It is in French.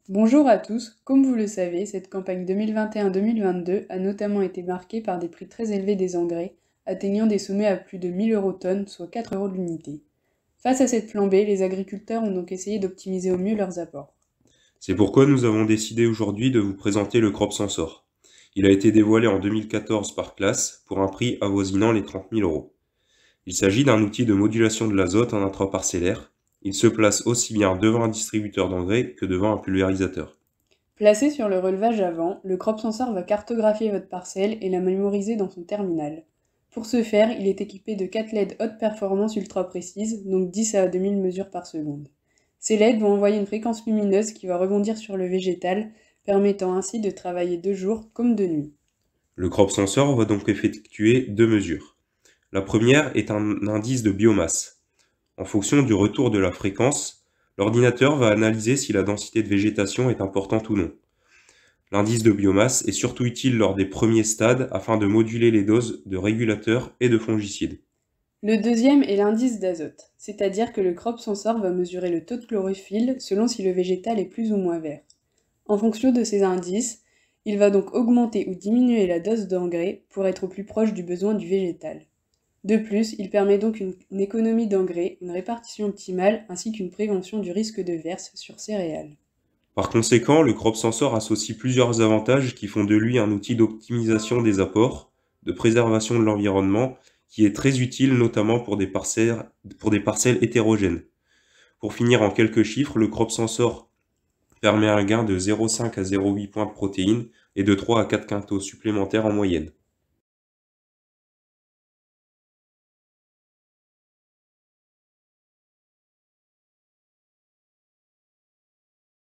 Bonjour à tous, comme vous le savez, cette campagne 2021-2022 a notamment été marquée par des prix très élevés des engrais, atteignant des sommets à plus de 1000 euros tonne, soit 4 euros de l'unité. Face à cette flambée, les agriculteurs ont donc essayé d'optimiser au mieux leurs apports. C'est pourquoi nous avons décidé aujourd'hui de vous présenter le Crop Sensor. Il a été dévoilé en 2014 par Class pour un prix avoisinant les 30 000 euros. Il s'agit d'un outil de modulation de l'azote en intraparcellaire. Il se place aussi bien devant un distributeur d'engrais que devant un pulvérisateur. Placé sur le relevage avant, le crop sensor va cartographier votre parcelle et la mémoriser dans son terminal. Pour ce faire, il est équipé de 4 LED haute performance ultra précises, donc 10 à 2000 mesures par seconde. Ces LED vont envoyer une fréquence lumineuse qui va rebondir sur le végétal, permettant ainsi de travailler de jour comme de nuit. Le Crop Sensor va donc effectuer deux mesures. La première est un indice de biomasse. En fonction du retour de la fréquence, l'ordinateur va analyser si la densité de végétation est importante ou non. L'indice de biomasse est surtout utile lors des premiers stades afin de moduler les doses de régulateurs et de fongicides. Le deuxième est l'indice d'azote, c'est-à-dire que le crop sensor va mesurer le taux de chlorophylle selon si le végétal est plus ou moins vert. En fonction de ces indices, il va donc augmenter ou diminuer la dose d'engrais pour être au plus proche du besoin du végétal. De plus, il permet donc une économie d'engrais, une répartition optimale ainsi qu'une prévention du risque de verse sur céréales. Par conséquent, le Crop Sensor associe plusieurs avantages qui font de lui un outil d'optimisation des apports, de préservation de l'environnement, qui est très utile notamment pour des parcelles hétérogènes. Pour finir en quelques chiffres, le Crop Sensor permet un gain de 0,5 à 0,8 points de protéines et de 3 à 4 quintaux supplémentaires en moyenne.